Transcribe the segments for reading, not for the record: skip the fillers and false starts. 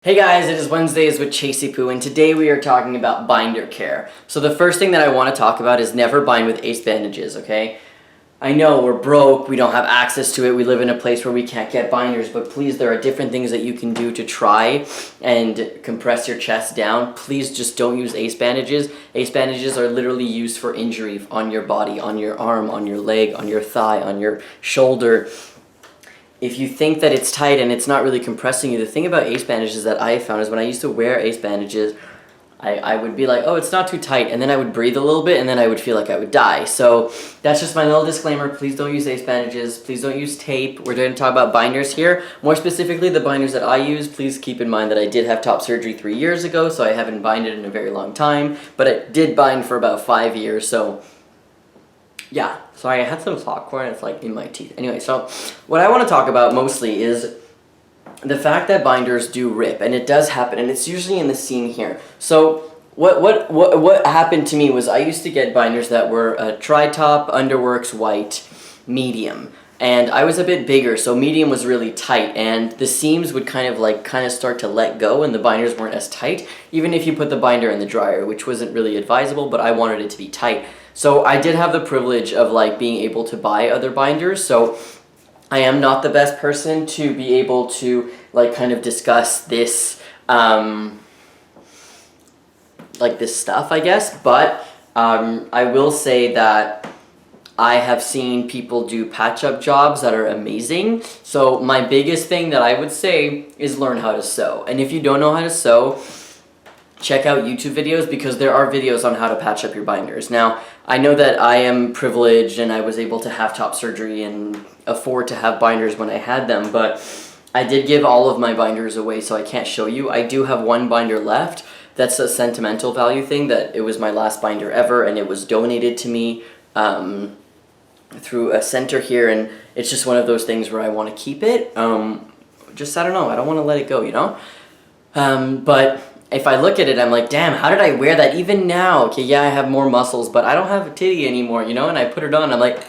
Hey guys, it is Wednesdays with Chasey Poo, and today we are talking about binder care. So the first thing that I want to talk about is never bind with ace bandages, okay? I know we're broke, we don't have access to it, we live in a place where we can't get binders, but please, there are different things that you can do to try and compress your chest down. Please just don't use ace bandages. Ace bandages are literally used for injury on your body, on your arm, on your leg, on your thigh, on your shoulder. If you think that it's tight and it's not really compressing you, the thing about ace bandages that I found is when I used to wear ace bandages, I would be like, oh, it's not too tight, and then I would breathe a little bit, and then I would feel like I would die. So that's just my little disclaimer. Please don't use ace bandages. Please don't use tape. We're going to talk about binders here. More specifically, the binders that I use. Please keep in mind that I did have top surgery 3 years ago, so I haven't binded in a very long time, but I did bind for about 5 years, so yeah. Sorry, I had some popcorn, it's like in my teeth. Anyway, so what I want to talk about mostly is the fact that binders do rip, and it does happen, and it's usually in the seam here. So what happened to me was I used to get binders that were a tri-top, underworks, white, medium. And I was a bit bigger, so medium was really tight, and the seams would kind of start to let go, and the binders weren't as tight, even if you put the binder in the dryer, which wasn't really advisable, but I wanted it to be tight. So I did have the privilege of being able to buy other binders, so I am not the best person to be able to kind of discuss this this stuff, I guess, but I will say that I have seen people do patch-up jobs that are amazing. So my biggest thing that I would say is learn how to sew. And if you don't know how to sew, check out YouTube videos, because there are videos on how to patch up your binders. Now, I know that I am privileged and I was able to have top surgery and afford to have binders when I had them, but I did give all of my binders away, so I can't show you. I do have one binder left. That's a sentimental value thing, that it was my last binder ever, and it was donated to me through a center here, and it's just one of those things where I want to keep it. I don't know, I don't want to let it go, you know? But if I look at it, I'm like, damn, how did I wear that even now? Okay, yeah, I have more muscles, but I don't have a titty anymore, you know? And I put it on, I'm like...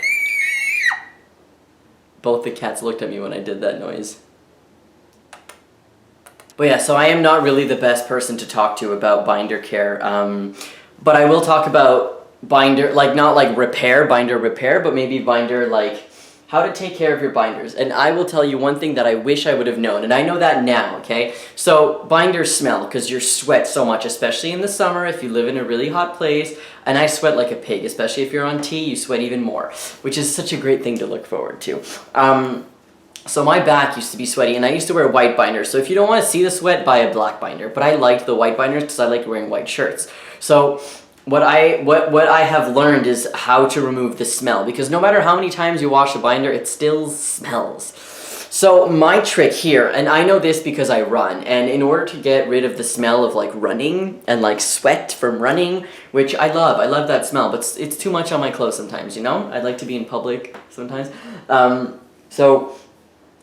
Both the cats looked at me when I did that noise. But yeah, so I am not really the best person to talk to about binder care, but I will talk about binder, not binder repair, but maybe binder, how to take care of your binders. And I will tell you one thing that I wish I would have known, and I know that now, okay? So binders smell because you sweat so much, especially in the summer if you live in a really hot place, and I sweat like a pig, especially if you're on T, you sweat even more, which is such a great thing to look forward to. So my back used to be sweaty, and I used to wear white binders. So if you don't want to see the sweat, buy a black binder. But I liked the white binders because I liked wearing white shirts. So what I have learned is how to remove the smell, because no matter how many times you wash a binder, it still smells. So my trick here, and I know this because I run, and in order to get rid of the smell of running and sweat from running, which I love that smell, but it's too much on my clothes sometimes, you know? I'd like to be in public sometimes. So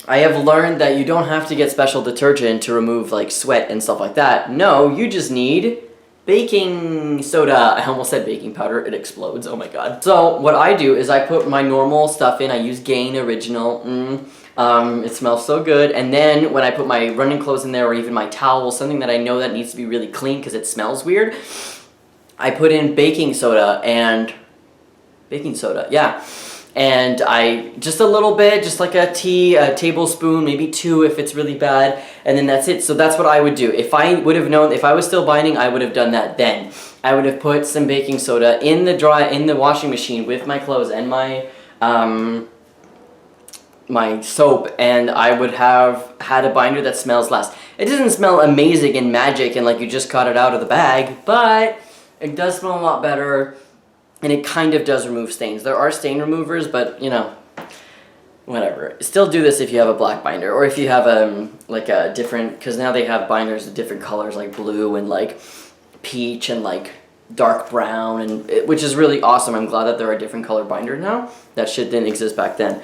I have learned that you don't have to get special detergent to remove sweat and stuff like that. No, you just need baking soda. I almost said baking powder. It explodes. Oh my god. So what I do is I put my normal stuff in. I use Gain Original. It smells so good. And then when I put my running clothes in there, or even my towel, something that I know that needs to be really clean because it smells weird, I put in baking soda, yeah. And I, just a little bit, just like a tablespoon, maybe 2 if it's really bad, and then that's it. So that's what I would do. If I would have known, if I was still binding, I would have done that then. I would have put some baking soda in the washing machine with my clothes and my my soap, and I would have had a binder that smells less. It doesn't smell amazing and magic and like you just got it out of the bag, but it does smell a lot better. And it kind of does remove stains. There are stain removers, but, you know, whatever. Still do this if you have a black binder, or if you have a different, because now they have binders of different colors, like blue and peach and dark brown, and which is really awesome. I'm glad that there are different color binders now. That shit didn't exist back then.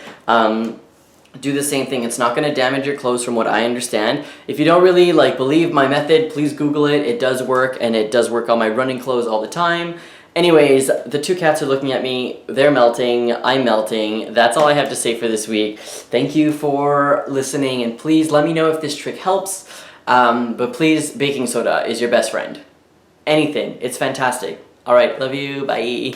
Do the same thing. It's not going to damage your clothes from what I understand. If you don't really believe my method, please Google it. It does work, and it does work on my running clothes all the time. Anyways, the 2 cats are looking at me. They're melting. I'm melting. That's all I have to say for this week. Thank you for listening, and please let me know if this trick helps. But please, baking soda is your best friend. Anything. It's fantastic. Alright, love you. Bye.